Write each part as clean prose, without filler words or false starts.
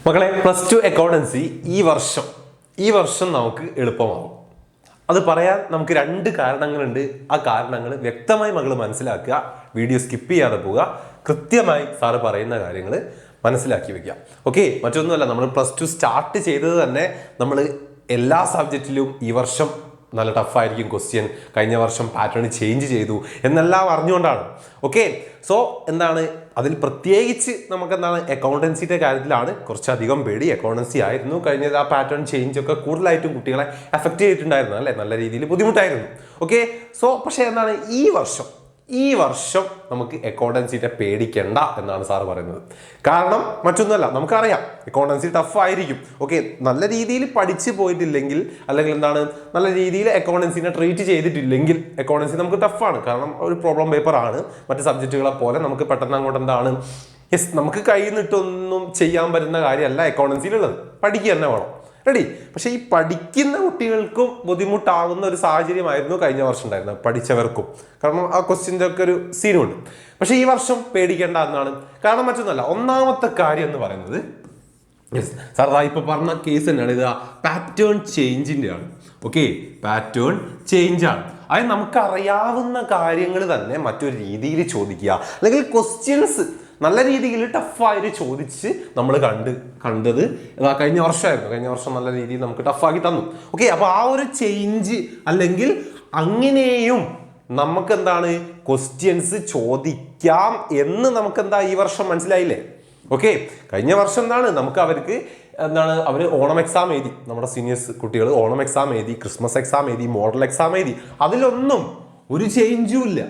മക്കളെ, +2 അക്കൗണ്ടൻസി ഈ വർഷം നമുക്ക് എളുപ്പമാകും. അത് പറയാൻ നമുക്ക് 2 കാരണങ്ങളുണ്ട്. ആ കാരണങ്ങൾ വ്യക്തമായി മകൾ മനസ്സിലാക്കുക, വീഡിയോ സ്കിപ്പ് ചെയ്യാതെ പോവുക, കൃത്യമായി സാറ് പറയുന്ന കാര്യങ്ങൾ മനസ്സിലാക്കി വെക്കുക. ഓക്കെ, മറ്റൊന്നുമല്ല, നമ്മൾ +2 സ്റ്റാർട്ട് ചെയ്തത് തന്നെ നമ്മൾ എല്ലാ സബ്ജക്റ്റിലും ഈ വർഷം നല്ല ടഫായിരിക്കും ക്വസ്റ്റ്യൻ, കഴിഞ്ഞ വർഷം പാറ്റേൺ ചേഞ്ച് ചെയ്തു എന്നെല്ലാം അറിഞ്ഞുകൊണ്ടാണ്. ഓക്കെ, സോ എന്താണ് അതിൽ പ്രത്യേകിച്ച് നമുക്കെന്താണ് അക്കൗണ്ടൻസിയുടെ കാര്യത്തിലാണ് കുറച്ചധികം പേടി. അക്കൗണ്ടൻസി ആയിരുന്നു കഴിഞ്ഞത്, ആ പാറ്റേൺ ചേഞ്ച് ഒക്കെ കൂടുതലായിട്ടും കുട്ടികളെ എഫക്റ്റ് ചെയ്തിട്ടുണ്ടായിരുന്നു, അല്ലേ, നല്ല രീതിയിൽ ബുദ്ധിമുട്ടായിരുന്നു. ഓക്കെ, സോ പക്ഷേ എന്താണ് ഈ വർഷം നമുക്ക് അക്കൗണ്ടൻസിയുടെ പേടിക്കണ്ട എന്നാണ് സാറ് പറയുന്നത്. കാരണം മറ്റൊന്നുമല്ല, നമുക്കറിയാം അക്കൗണ്ടൻസി ടഫ് ആയിരിക്കും. ഓക്കെ, നല്ല രീതിയിൽ പഠിച്ചു പോയിട്ടില്ലെങ്കിൽ, അല്ലെങ്കിൽ എന്താണ് നല്ല രീതിയിൽ അക്കൗണ്ടൻസിനെ ട്രീറ്റ് ചെയ്തിട്ടില്ലെങ്കിൽ അക്കൗണ്ടൻസി നമുക്ക് ടഫാണ്. കാരണം ഒരു പ്രോബ്ലം പേപ്പർ ആണ്, മറ്റ് സബ്ജക്റ്റുകളെ പോലെ നമുക്ക് പെട്ടെന്ന് അങ്ങോട്ട് എന്താണ് നമുക്ക് കയ്യിൽ നിന്നിട്ടൊന്നും ചെയ്യാൻ പറ്റുന്ന കാര്യമല്ല അക്കൗണ്ടൻസിയിലുള്ളത്. പഠിക്കുക തന്നെ വേണം. റെഡി? പക്ഷെ ഈ പഠിക്കുന്ന കുട്ടികൾക്കും ബുദ്ധിമുട്ടാകുന്ന ഒരു സാഹചര്യമായിരുന്നു കഴിഞ്ഞ വർഷം ഉണ്ടായിരുന്നത്, പഠിച്ചവർക്കും. കാരണം ആ ക്വസ്റ്റ്യൻ്റെ ഒക്കെ ഒരു സീനുണ്ട്. പക്ഷെ ഈ വർഷം പേടിക്കേണ്ട എന്നാണ്. കാരണം മറ്റൊന്നല്ല, ഒന്നാമത്തെ കാര്യം എന്ന് പറയുന്നത് സാർ ഇപ്പൊ പറഞ്ഞ കേസ് തന്നെയാണ്. ഇത് പാറ്റേൺ ചേഞ്ചിന്റെ ആണ്. ഓക്കെ, പാറ്റേൺ ചേഞ്ച് ആണ്. അത് നമുക്കറിയാവുന്ന കാര്യങ്ങൾ തന്നെ മറ്റൊരു രീതിയിൽ ചോദിക്കുക, അല്ലെങ്കിൽ ക്വസ്റ്റ്യൻസ് നല്ല രീതിയിൽ ടഫായിട്ട് ചോദിച്ച് നമ്മൾ കണ്ടത് കഴിഞ്ഞ വർഷമായിരുന്നു. കഴിഞ്ഞ വർഷം നല്ല രീതിയിൽ നമുക്ക് ടഫാക്കി തന്നു. ഓക്കെ, അപ്പൊ ആ ഒരു ചേഞ്ച്, അല്ലെങ്കിൽ അങ്ങനെയും നമുക്ക് എന്താണ് ക്വസ്റ്റ്യൻസ് ചോദിക്കാം എന്ന് നമുക്ക് എന്താ ഈ വർഷം മനസ്സിലായില്ലേ? ഓക്കെ, കഴിഞ്ഞ വർഷം അവർ ഓണം എക്സാം എഴുതി, നമ്മുടെ സീനിയേഴ്സ് കുട്ടികൾ ഓണം എക്സാം എഴുതി, ക്രിസ്മസ് എക്സാം എഴുതി, മോഡൽ എക്സാം എഴുതി. അതിലൊന്നും ഒരു ചേഞ്ചും ഇല്ല.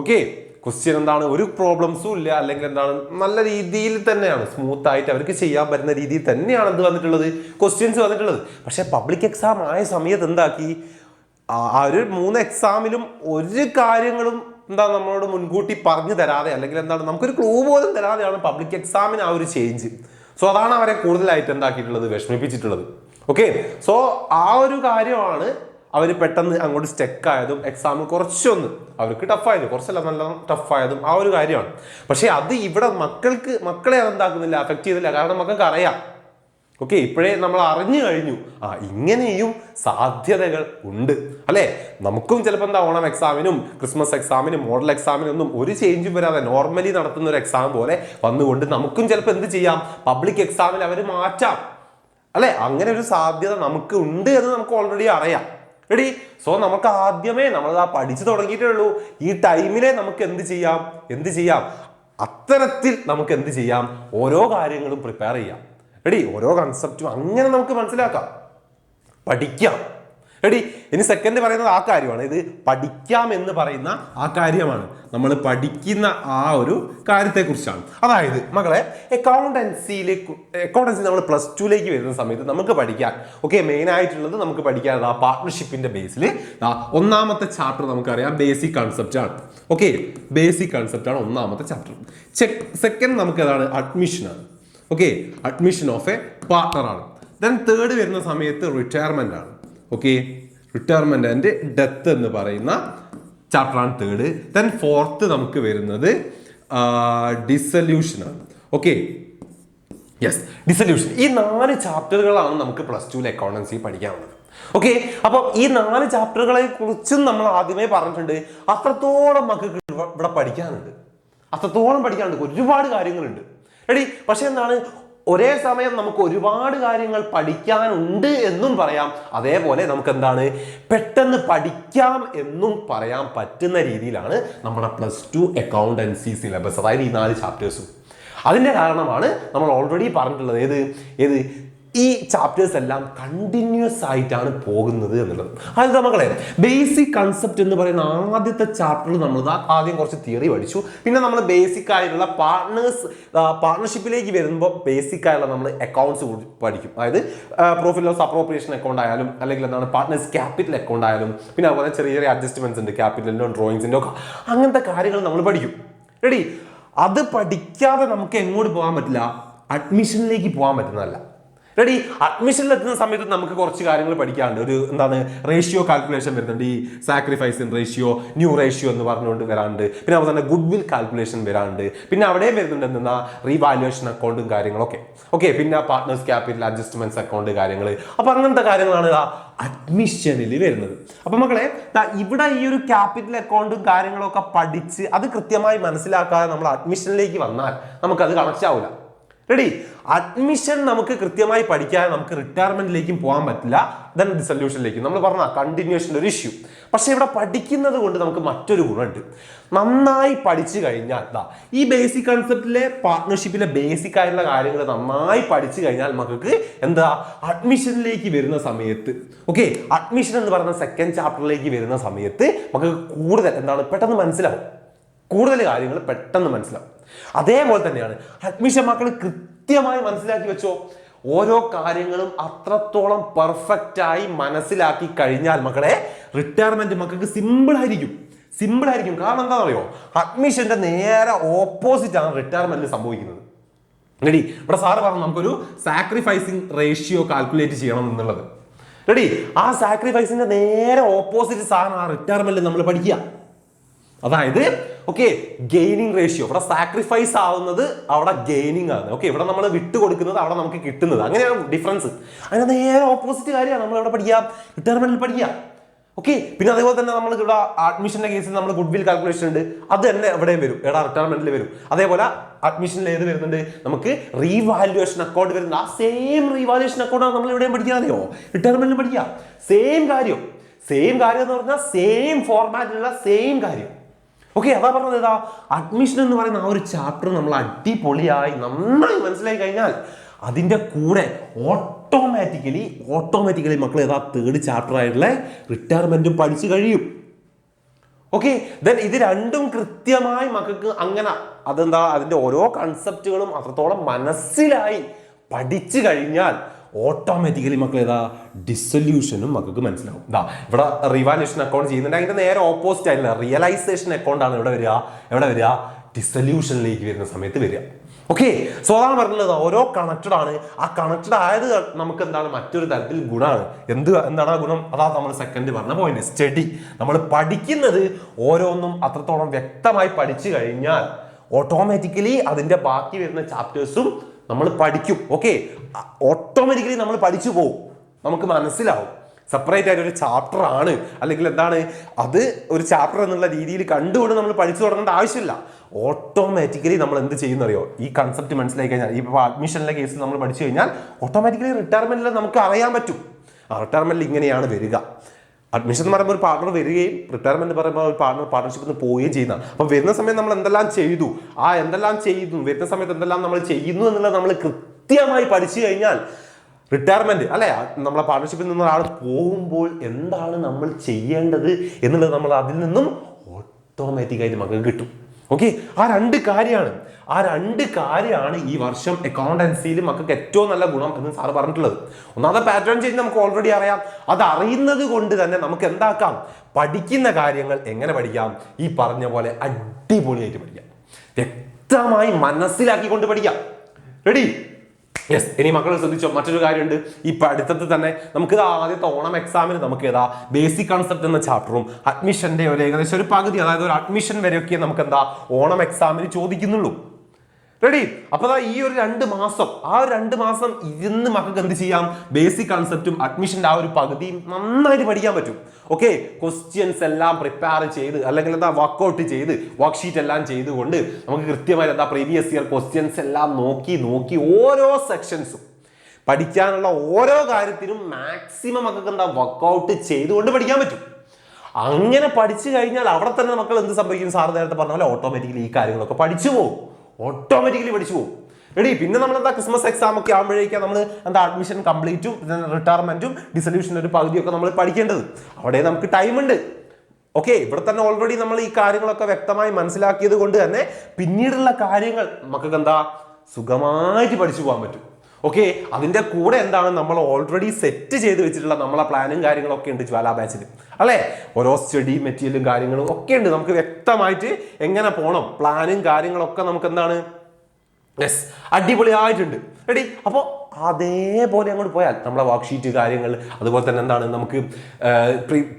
ഓക്കെ, ക്വസ്റ്റ്യൻ എന്താണ് ഒരു പ്രോബ്ലംസും ഇല്ല, അല്ലെങ്കിൽ എന്താണ് നല്ല രീതിയിൽ തന്നെയാണ്, സ്മൂത്ത് ആയിട്ട് അവർക്ക് ചെയ്യാൻ പറ്റുന്ന രീതിയിൽ തന്നെയാണ് എന്ത് വന്നിട്ടുള്ളത്, ക്വസ്റ്റ്യൻസ് വന്നിട്ടുള്ളത്. പക്ഷെ പബ്ലിക് എക്സാം ആയ സമയത്ത് എന്താക്കി, ആ ഒരു 3 എക്സാമിലും ഒരു കാര്യങ്ങളും നമ്മളോട് മുൻകൂട്ടി പറഞ്ഞു തരാതെ, അല്ലെങ്കിൽ എന്താണ് നമുക്കൊരു ക്ലൂ പോലും തരാതെയാണ് പബ്ലിക് എക്സാമിന് ആ ഒരു ചേഞ്ച്. സോ അതാണ് അവരെ കൂടുതലായിട്ട് എന്താക്കിയിട്ടുള്ളത്, വിഷമിപ്പിച്ചിട്ടുള്ളത്. ഓക്കെ, സോ ആ ഒരു കാര്യമാണ് അവർ പെട്ടെന്ന് അങ്ങോട്ട് സ്റ്റക്ക് ആയതും എക്സാം കുറച്ചൊന്ന് അവർക്ക് ടഫായതും, കുറച്ചല്ല നല്ല ടഫായതും ആ ഒരു കാര്യമാണ്. പക്ഷെ അത് ഇവിടെ മക്കളെ അതെന്താക്കുന്നില്ല, അഫക്റ്റ് ചെയ്തില്ല. കാരണം മക്കൾക്ക് അറിയാം. ഓക്കെ, ഇപ്പോഴേ നമ്മൾ അറിഞ്ഞു കഴിഞ്ഞു, ഇങ്ങനെയും സാധ്യതകൾ ഉണ്ട്, അല്ലേ. നമുക്കും ചിലപ്പോൾ ഓണം എക്സാമിനും ക്രിസ്മസ് എക്സാമിനും മോഡൽ എക്സാമിനും ഒന്നും ഒരു ചേഞ്ചും വരാതെ നോർമലി നടത്തുന്ന ഒരു എക്സാം പോലെ വന്നുകൊണ്ട് നമുക്കും ചിലപ്പോൾ എന്ത് ചെയ്യാം, പബ്ലിക് എക്സാമിൽ അവർ മാറ്റാം, അല്ലെ. അങ്ങനെ ഒരു സാധ്യത നമുക്ക് ഉണ്ട് എന്ന് നമുക്ക് ഓൾറെഡി അറിയാം. റെഡി? സോ നമുക്ക് ആദ്യമേ നമ്മൾ പഠിച്ചു തുടങ്ങിയിട്ടേ ഉള്ളൂ. ഈ ടൈമിലെ നമുക്ക് എന്ത് ചെയ്യാം, അത്തരത്തിൽ നമുക്ക് എന്ത് ചെയ്യാം, ഓരോ കാര്യങ്ങളും പ്രിപ്പയർ ചെയ്യാം. റെഡി? ഓരോ കൺസെപ്റ്റും അങ്ങനെ നമുക്ക് മനസ്സിലാക്കാം, പഠിക്കാം. റെഡി? ഇനി സെക്കൻഡ് പറയുന്നത് ആ കാര്യമാണ്. ഇത് പഠിക്കാം എന്ന് പറയുന്ന ആ കാര്യമാണ്, നമ്മൾ പഠിക്കുന്ന ആ ഒരു കാര്യത്തെക്കുറിച്ചാണ്. അതായത് മക്കളെ, അക്കൗണ്ടൻസി നമ്മൾ +2 വരുന്ന സമയത്ത് നമുക്ക് പഠിക്കാൻ മെയിൻ ആയിട്ടുള്ളത് നമുക്ക് പഠിക്കാൻ ആ പാർട്ട്ണർഷിപ്പിന്റെ ബേസിൽ ഒന്നാമത്തെ ചാപ്റ്റർ നമുക്കറിയാം, ബേസിക് കൺസെപ്റ്റ് ആണ്. ഓക്കെ, ബേസിക് കൺസെപ്റ്റ് ആണ് ഒന്നാമത്തെ ചാപ്റ്റർ. സെക്കൻഡ് നമുക്ക് അതാണ് അഡ്മിഷൻ ആണ്. Okay, admission of A partner ആണ്. ദെൻ തേർഡ് വരുന്ന സമയത്ത് റിട്ടയർമെന്റ് ആണ്. ഓക്കെ, റിട്ടയർമെന്റ് ആൻഡ് ഡെത്ത് എന്ന് പറയുന്ന ചാപ്റ്ററാണ് തേർഡ്. ദെൻ ഫോർത്ത് നമുക്ക് വരുന്നത് ഡിസൊല്യൂഷൻ ആണ്. Okay, yes, dissolution. ഈ 4 ചാപ്റ്ററുകളാണ് നമുക്ക് +2 അക്കൗണ്ടൻസി പഠിക്കാനുള്ളത്. ഓക്കെ, അപ്പൊ ഈ 4 ചാപ്റ്ററുകളെ കുറിച്ചും നമ്മൾ ആദ്യമേ പറഞ്ഞിട്ടുണ്ട്. അത്രത്തോളം മക്കൾക്ക് ഇവിടെ പഠിക്കാനുണ്ട്, ഒരുപാട് കാര്യങ്ങളുണ്ട്. റെഡി? പക്ഷെ എന്താണ്, ഒരേ സമയം നമുക്ക് ഒരുപാട് കാര്യങ്ങൾ പഠിക്കാനുണ്ട് എന്നും പറയാം, അതേപോലെ നമുക്ക് എന്താണ് പെട്ടെന്ന് പഠിക്കാം എന്നും പറയാൻ പറ്റുന്ന രീതിയിലാണ് നമ്മുടെ +2 അക്കൗണ്ടൻസി സിലബസ്, അതായത് ഈ 4 ചാപ്റ്റേഴ്സും. അതിന്റെ കാരണമാണ് നമ്മൾ ഓൾറെഡി പറഞ്ഞിട്ടുള്ളത്, ഏത് ഈ ചാപ്റ്റേഴ്സ് എല്ലാം കണ്ടിന്യൂസ് ആയിട്ടാണ് പോകുന്നത് എന്നുള്ളത്. അതായത് മക്കളെ, ബേസിക് കൺസെപ്റ്റ് എന്ന് പറയുന്ന ആദ്യത്തെ ചാപ്റ്ററിൽ നമ്മൾ ആദ്യം കുറച്ച് തിയറി പഠിച്ചു. പിന്നെ നമ്മൾ ബേസിക് ആയിട്ടുള്ള പാർട്ട്ണർഷിപ്പിലേക്ക് വരുമ്പോൾ ബേസിക് ആയിട്ടുള്ള നമ്മൾ അക്കൗണ്ട്സ് പഠിക്കും. അതായത് പ്രോഫിറ്റ് ലോസ് അപ്രോപ്രിയേഷൻ അക്കൗണ്ട് ആയാലും, അല്ലെങ്കിൽ എന്താണ് പാർട്ട്നേഴ്സ് ക്യാപിറ്റൽ അക്കൗണ്ട് ആയാലും, പിന്നെ അതുപോലെ ചെറിയ അഡ്ജസ്റ്റ്മെന്റ്സ് ഉണ്ട്, ക്യാപിറ്റലിൻ്റെ ഡ്രോയിങ്സിൻ്റെ ഒക്കെ അങ്ങനത്തെ കാര്യങ്ങൾ നമ്മൾ പഠിക്കും. റെഡി? അത് പഠിക്കാതെ നമുക്ക് എങ്ങോട്ട് പോകാൻ പറ്റില്ല, അഡ്മിഷനിലേക്ക് പോകാൻ പറ്റുന്നതല്ല. റെഡി. അഡ്മിഷനിൽ എത്തുന്ന സമയത്ത് നമുക്ക് കുറച്ച് കാര്യങ്ങൾ പഠിക്കാനുണ്ട്. ഒരു എന്താണ് റേഷ്യോ കാൽക്കുലേഷൻ വരുന്നുണ്ട്, ഈ sacrifice in ratio, new ratio എന്ന് പറഞ്ഞുകൊണ്ട് വരാറുണ്ട്. പിന്നെ അതുപോലെ തന്നെ ഗുഡ് വിൽ കാൽക്കുലേഷൻ വരാറുണ്ട്. പിന്നെ അവിടെ വരുന്നുണ്ട് എന്താ റീവാലുവേഷൻ അക്കൗണ്ടും കാര്യങ്ങളൊക്കെ. ഓക്കെ, പിന്നെ പാർട്ട്നേഴ്സ് ക്യാപിറ്റൽ അഡ്ജസ്റ്റ്മെന്റ്സ് അക്കൗണ്ട് കാര്യങ്ങൾ. അപ്പൊ അങ്ങനത്തെ കാര്യങ്ങളാണ് അഡ്മിഷനിൽ വരുന്നത്. അപ്പൊ മക്കളെ ഇവിടെ ഈ ഒരു ക്യാപിറ്റൽ അക്കൗണ്ടും കാര്യങ്ങളൊക്കെ പഠിച്ച് അത് കൃത്യമായി മനസ്സിലാക്കാതെ നമ്മൾ അഡ്മിഷനിലേക്ക് വന്നാൽ നമുക്കത് കണക്ട് ആവില്ല. റെഡി. അഡ്മിഷൻ നമുക്ക് കൃത്യമായി പഠിക്കാതെ നമുക്ക് റിട്ടയർമെന്റിലേക്കും പോകാൻ പറ്റില്ല, ദെൻ ഡിസൊല്യൂഷനിലേക്കും. നമ്മൾ പറഞ്ഞ കണ്ടിന്യൂഷൻ്റെ ഒരു ഇഷ്യൂ. പക്ഷെ ഇവിടെ പഠിക്കുന്നത് കൊണ്ട് നമുക്ക് മറ്റൊരു ഗുണമുണ്ട്. നന്നായി പഠിച്ചു കഴിഞ്ഞാൽ ഈ ബേസിക് കൺസെപ്റ്റിലെ പാർട്ട്ണർഷിപ്പിലെ ബേസിക് ആയിട്ടുള്ള കാര്യങ്ങൾ നന്നായി പഠിച്ചു കഴിഞ്ഞാൽ നമുക്ക് എന്താ അഡ്മിഷനിലേക്ക് വരുന്ന സമയത്ത്, ഓക്കെ, അഡ്മിഷൻ എന്ന് പറയുന്ന സെക്കൻഡ് ചാപ്റ്ററിലേക്ക് വരുന്ന സമയത്ത് നമുക്ക് കൂടുതൽ എന്താണ് പെട്ടെന്ന് മനസ്സിലാവും, കൂടുതൽ കാര്യങ്ങൾ പെട്ടെന്ന് മനസ്സിലാവും. അതേപോലെ തന്നെയാണ് അഡ്മിഷൻ. മക്കൾ കൃത്യമായി മനസ്സിലാക്കി വെച്ചോ, ഓരോ കാര്യങ്ങളും അത്രത്തോളം പെർഫെക്റ്റ് ആയി മനസ്സിലാക്കി കഴിഞ്ഞാൽ മക്കളെ റിട്ടയർമെന്റ് മക്കൾക്ക് സിമ്പിൾ ആയിരിക്കും. കാരണം എന്താണെന്ന് അറിയോ, അഡ്മിഷന്റെ നേരെ ഓപ്പോസിറ്റ് ആണ് റിട്ടയർമെന്റിൽ സംഭവിക്കുന്നത്. റെഡി. ഇവിടെ സാറ് പറഞ്ഞു നമുക്കൊരു സാക്രിഫൈസിങ് റേഷ്യോ കാൽക്കുലേറ്റ് ചെയ്യണം എന്നുള്ളത്. റെഡി. ആ സാക്രിഫൈസിന്റെ നേരെ ഓപ്പോസിറ്റ് സാധനം ആ റിട്ടയർമെന്റിൽ നമ്മൾ പഠിക്കുക. അതായത് ഓക്കെ, ഗെയിനിങ് റേഷ്യോ. ഇവിടെ സാക്രിഫൈസ് ആവുന്നത് അവിടെ ഗെയിനിങ് ആണ്. ഓക്കെ, ഇവിടെ നമ്മൾ വിട്ട് കൊടുക്കുന്നത് അവിടെ നമുക്ക് കിട്ടുന്നത്. അങ്ങനെയാണ് ഡിഫറൻസ്. അതിന് നേരെ ഓപ്പോസിറ്റ് കാര്യമാണ് നമ്മൾ ഇവിടെ പഠിക്കുക, റിട്ടയർമെന്റിൽ പഠിക്കുക. ഓക്കെ, പിന്നെ അതേപോലെ തന്നെ നമ്മൾ ഇവിടെ അഡ്മിഷന്റെ കേസിൽ നമ്മൾ ഗുഡ് വിൽ കാൽക്കുലേഷൻ ഉണ്ട്, അത് തന്നെ എവിടെയും വരും, റിട്ടയർമെന്റിൽ വരും. അതേപോലെ അഡ്മിഷനിൽ ഏത് വരുന്നുണ്ട്, നമുക്ക് റീവാലുവേഷൻ അക്കൗണ്ട് വരുന്നുണ്ട്. ആ സെയിം റീവാലുവേഷൻ അക്കൗണ്ടാണ് നമ്മൾ എവിടെയും പഠിക്കാതെയോ റിട്ടയർമെന്റിൽ പഠിക്കുക. സെയിം കാര്യം എന്ന് പറഞ്ഞാൽ സെയിം ഫോർമാറ്റിലുള്ള സെയിം കാര്യം. ഓക്കെ, അതാ പറഞ്ഞത്. ഏതാ അഡ്മിഷൻ എന്ന് പറയുന്ന ആ ഒരു ചാപ്റ്റർ നമ്മൾ അടിപൊളിയായി നന്നായി മനസ്സിലാക്കി കഴിഞ്ഞാൽ അതിൻ്റെ കൂടെ ഓട്ടോമാറ്റിക്കലി മക്കൾ ഏതാ തേർഡ് ചാപ്റ്റർ ആയിട്ടുള്ള റിട്ടയർമെന്റും പഠിച്ചു കഴിയും. ഓക്കെ, ദെൻ ഇത് രണ്ടും കൃത്യമായി മക്കൾക്ക് അങ്ങനെ അതെന്താ അതിൻ്റെ ഓരോ കൺസെപ്റ്റുകളും അത്രത്തോളം മനസ്സിലായി പഠിച്ചു കഴിഞ്ഞാൽ ഓട്ടോമാറ്റിക്കലി മക്കൾ ഏതാ ഡിസൊല്യൂഷനും മക്കൾക്ക് മനസ്സിലാവും. ഇവിടെ റിവാലുവേഷൻ അക്കൗണ്ട് ചെയ്യുന്നുണ്ട്, അതിന്റെ നേരെ ഓപ്പോസിറ്റ് ആയില്ല റിയലൈസേഷൻ അക്കൗണ്ട് ആണ് എവിടെ വരിക ഡിസൊല്യൂഷനിലേക്ക് വരുന്ന സമയത്ത് വരിക. ഓക്കെ, സോ അതാണ് പറഞ്ഞത്, ഓരോ കണക്റ്റഡ് ആണ്. ആ കണക്റ്റഡ് ആയത് നമുക്ക് എന്താണ് മറ്റൊരു തരത്തിൽ ഗുണമാണ്. എന്താണ് ആ ഗുണം? അതാ നമ്മൾ സെക്കൻഡ് പറഞ്ഞ പോയിന്റ്, സ്റ്റഡി. നമ്മൾ പഠിക്കുന്നത് ഓരോന്നും അത്രത്തോളം വ്യക്തമായി പഠിച്ചു കഴിഞ്ഞാൽ ഓട്ടോമാറ്റിക്കലി അതിന്റെ ബാക്കി വരുന്ന ചാപ്റ്റേഴ്സും നമ്മൾ പഠിക്കും. ഓക്കെ, ഓട്ടോമാറ്റിക്കലി നമ്മൾ പഠിച്ചു പോകും, നമുക്ക് മനസ്സിലാവും. സെപ്പറേറ്റ് ആയിട്ട് ഒരു ചാപ്റ്റർ ആണ് അല്ലെങ്കിൽ എന്താണ് അത് ഒരു ചാപ്റ്റർ എന്നുള്ള രീതിയിൽ കണ്ടുകൊണ്ട് നമ്മൾ പഠിച്ചു തുടങ്ങേണ്ട ആവശ്യമില്ല. ഓട്ടോമാറ്റിക്കലി നമ്മൾ എന്ത് ചെയ്യുന്നറിയോ, ഈ കൺസെപ്റ്റ് മനസ്സിലാക്കി കഴിഞ്ഞാൽ, ഇപ്പോൾ അഡ്മിഷനിലെ കേസിൽ നമ്മൾ പഠിച്ചു കഴിഞ്ഞാൽ ഓട്ടോമാറ്റിക്കലി റിട്ടയർമെന്റിൽ നമുക്ക് അറിയാൻ പറ്റും. ആ ഇങ്ങനെയാണ് വരിക. അഡ്മിഷൻ എന്ന് പറയുമ്പോൾ ഒരു പാർട്ണർ വരികയും റിട്ടയർമെന്റ് പറയുമ്പോൾ ഒരു പാർട്ണർഷിപ്പിൽ നിന്ന് പോവുകയും ചെയ്യുന്നതാണ്. അപ്പം വരുന്ന സമയത്ത് നമ്മൾ എന്തെല്ലാം ചെയ്തു, വരുന്ന സമയത്ത് എന്തെല്ലാം നമ്മൾ ചെയ്യുന്നു എന്നുള്ളത് നമ്മൾ കൃത്യമായി പഠിച്ചു കഴിഞ്ഞാൽ റിട്ടയർമെന്റ് അല്ലെ, നമ്മളെ പാർട്ണർഷിപ്പിൽ നിന്ന് ഒരാൾ പോകുമ്പോൾ എന്താണ് നമ്മൾ ചെയ്യേണ്ടത് എന്നുള്ളത് നമ്മൾ അതിൽ നിന്നും ഓട്ടോമാറ്റിക്കായിട്ട് മക്കൾക്ക് കിട്ടും. ഓക്കെ, ആ രണ്ട് കാര്യമാണ് ഈ വർഷം അക്കൗണ്ടൻസിയിൽ മക്കൾക്ക് ഏറ്റവും നല്ല ഗുണം എന്ന് സാറ് പറഞ്ഞിട്ടുള്ളത്. ഒന്നാമത്തെ പാറ്റേൺ ചേഞ്ച് നമുക്ക് ഓൾറെഡി അറിയാം. അത് അറിയുന്നത് കൊണ്ട് തന്നെ നമുക്ക് എന്താക്കാം, പഠിക്കുന്ന കാര്യങ്ങൾ എങ്ങനെ പഠിക്കാം, ഈ പറഞ്ഞ പോലെ അടിപൊളിയായിട്ട് പഠിക്കാം, വ്യക്തമായി മനസ്സിലാക്കിക്കൊണ്ട് പഠിക്കാം. റെഡി? യെസ്. ഇനി മക്കൾ ശ്രദ്ധിച്ചോ, മറ്റൊരു കാര്യമുണ്ട്. ഈ പഠിത്തത്തിൽ തന്നെ നമുക്ക് ആദ്യത്തെ ഓണം എക്സാമിന് നമുക്ക് ബേസിക് കൺസെപ്റ്റ് എന്ന ചാപ്റ്ററും അഡ്മിഷന്റെ ഏകദേശം ഒരു പകുതി, അതായത് ഒരു അഡ്മിഷൻ വരെയൊക്കെ നമുക്ക് ഓണം എക്സാമിന് ചോദിക്കുന്നുള്ളൂ. റെഡി? അപ്പൊ ഈ ഒരു 2 മാസം, ആ ഒരു 2 മാസം ഇരുന്ന് മക്കൾക്ക് എന്ത് ചെയ്യാം, ബേസിക് കൺസെപ്റ്റും അഡ്മിഷന്റെ ആ ഒരു പകുതിയും നന്നായിട്ട് പഠിക്കാൻ പറ്റും. ഓക്കെ, ക്വസ്റ്റ്യൻസ് എല്ലാം പ്രിപ്പയർ ചെയ്ത് അല്ലെങ്കിൽ വർക്ക്ഔട്ട് ചെയ്ത് വർക്ക്ഷീറ്റ് എല്ലാം ചെയ്തുകൊണ്ട് നമുക്ക് കൃത്യമായി പ്രീവിയസ് ഇയർ ക്വസ്റ്റ്യൻസ് എല്ലാം നോക്കി ഓരോ സെക്ഷൻസും പഠിക്കാനുള്ള ഓരോ കാര്യത്തിനും മാക്സിമം മക്കൾക്ക് വർക്ക്ഔട്ട് ചെയ്തുകൊണ്ട് പഠിക്കാൻ പറ്റും. അങ്ങനെ പഠിച്ചു കഴിഞ്ഞാൽ അവിടെ തന്നെ മക്കൾ എന്ത് സംഭവിക്കും, സാർ നേരത്തെ പറഞ്ഞ പോലെ ഓട്ടോമാറ്റിക്കലി ഈ കാര്യങ്ങളൊക്കെ പഠിച്ചു പോകും. റെഡി? പിന്നെ നമ്മൾ ക്രിസ്മസ് എക്സാം ഒക്കെ ആകുമ്പോഴേക്കും നമ്മൾ അഡ്മിഷൻ കംപ്ലീറ്റും റിട്ടയർമെന്റും ഡിസൊല്യൂഷൻ ഒരു പകുതിയൊക്കെ നമ്മൾ പഠിക്കേണ്ടത്. അവിടെ നമുക്ക് ടൈം ഉണ്ട്. ഓക്കെ, ഇവിടെ തന്നെ ഓൾറെഡി നമ്മൾ ഈ കാര്യങ്ങളൊക്കെ വ്യക്തമായി മനസ്സിലാക്കിയത് കൊണ്ട് തന്നെ പിന്നീടുള്ള കാര്യങ്ങൾ നമുക്ക് സുഖമായിട്ട് പഠിച്ചു പോകാൻ പറ്റും. ഓക്കെ, അതിന്റെ കൂടെ നമ്മൾ ഓൾറെഡി സെറ്റ് ചെയ്ത് വെച്ചിട്ടുള്ള നമ്മളെ പ്ലാനും കാര്യങ്ങളൊക്കെ ഉണ്ട് ജ്വാല ബാച്ചിൽ അല്ലെ. ഓരോ സ്റ്റഡി മെറ്റീരിയലും കാര്യങ്ങളും ഒക്കെ ഉണ്ട്. നമുക്ക് വ്യക്തമായിട്ട് എങ്ങനെ പോകണം, പ്ലാനും കാര്യങ്ങളൊക്കെ നമുക്ക് യെസ്, അടിപൊളിയായിട്ടുണ്ട്. റെഡി? അപ്പോൾ അതേപോലെ അങ്ങോട്ട് പോയാൽ നമ്മളെ വർക്ക് ഷീറ്റ് കാര്യങ്ങൾ, അതുപോലെ തന്നെ എന്താണ് നമുക്ക്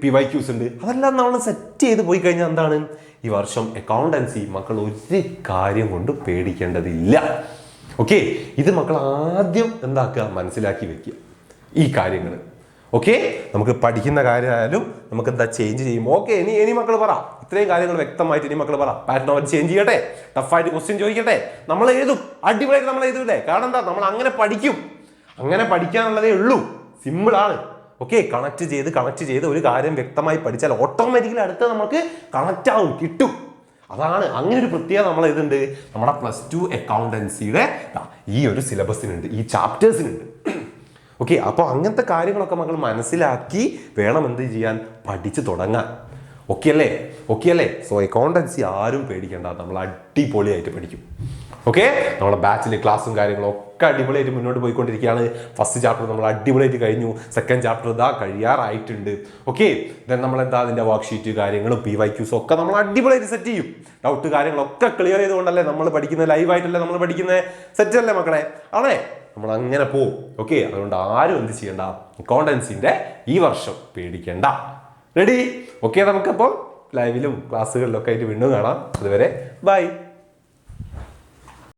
PYQs ഉണ്ട്, അതെല്ലാം നമ്മൾ സെറ്റ് ചെയ്ത് പോയി കഴിഞ്ഞാൽ എന്താണ് ഈ വർഷം അക്കൗണ്ടൻസി മക്കൾ ഒരു കാര്യം കൊണ്ട് പേടിക്കേണ്ടതില്ല. ഓക്കെ, ഇത് മക്കൾ ആദ്യം എന്താക്കുക, മനസ്സിലാക്കി വെക്കുക ഈ കാര്യങ്ങൾ. ഓക്കെ, നമുക്ക് പഠിക്കുന്ന കാര്യമായാലും നമുക്ക് എന്താ ചേഞ്ച് ചെയ്യും. ഓക്കെ, ഇനി മക്കൾ പറ, ഇത്രയും കാര്യങ്ങൾ വ്യക്തമായിട്ട് ഇനി മക്കൾ പറ. പാറ്റേൺ അവർ ചേഞ്ച് ചെയ്യട്ടെ, ടഫായിട്ട് ക്വസ്റ്റ്യൻ ചോദിക്കട്ടെ, നമ്മൾ എഴുതും, അടിപൊളിയായിട്ട് നമ്മൾ എഴുതൂലേ? കാരണം എന്താ, നമ്മൾ അങ്ങനെ പഠിക്കും, അങ്ങനെ പഠിക്കാനുള്ളതേ ഉള്ളൂ, സിമ്പിൾ ആണ്. ഓക്കെ, കണക്ട് ചെയ്ത് ഒരു കാര്യം വ്യക്തമായി പഠിച്ചാൽ ഓട്ടോമാറ്റിക്കലി അടുത്ത് നമുക്ക് കണക്റ്റ് ആവും, കിട്ടും. അതാണ് അങ്ങനെ ഒരു പ്രത്യേകത നമ്മൾ ഇതുണ്ട് നമ്മുടെ +2 അക്കൗണ്ടൻസിയുടെ ഈ ഒരു സിലബസിനുണ്ട്, ഈ ചാപ്റ്റേഴ്സിനുണ്ട്. ഓക്കെ, അപ്പോൾ അങ്ങനത്തെ കാര്യങ്ങളൊക്കെ മക്കൾ മനസ്സിലാക്കി വേണം എന്ത് ചെയ്യാൻ, പഠിച്ചു തുടങ്ങാൻ. ഓക്കെ അല്ലേ? സോ അക്കൗണ്ടൻസി ആരും പേടിക്കേണ്ട, നമ്മൾ അടിപൊളിയായിട്ട് പഠിക്കും. ഓക്കെ, നമ്മുടെ ബാച്ചിലെ ക്ലാസ്സും കാര്യങ്ങളും ഒക്കെ അടിപൊളിയായിട്ട് മുന്നോട്ട് പോയിക്കൊണ്ടിരിക്കുകയാണ്. ഫസ്റ്റ് ചാപ്റ്റർ നമ്മൾ അടിപൊളിയായിട്ട് കഴിഞ്ഞു, സെക്കൻഡ് ചാപ്റ്റർ ഇതാ കഴിയാറായിട്ടുണ്ട്. ഓക്കെ, ദെൻ നമ്മളെന്താ അതിൻ്റെ വർക്ക് ഷീറ്റ് കാര്യങ്ങളും PYQs ഒക്കെ നമ്മൾ അടിപൊളിയായിട്ട് സെറ്റ് ചെയ്യും. ഡൗട്ട് കാര്യങ്ങളൊക്കെ ക്ലിയർ ചെയ്തുകൊണ്ടല്ലേ നമ്മൾ പഠിക്കുന്നത്, ലൈവായിട്ടല്ലേ നമ്മൾ പഠിക്കുന്നത്, സെറ്റ് അല്ലേ മക്കളെ? ആണേ, നമ്മൾ അങ്ങനെ പോവും. ഓക്കെ, അതുകൊണ്ട് ആരും എന്ത് ചെയ്യണ്ട, അക്കൗണ്ടൻസിന്റെ ഈ വർഷം പേടിക്കേണ്ട. റെഡി? ഓക്കെ, നമുക്കപ്പോൾ ലൈവിലും ക്ലാസ്സുകളിലൊക്കെ ആയിട്ട് വീണ്ടും കാണാം. അതുവരെ ബൈ.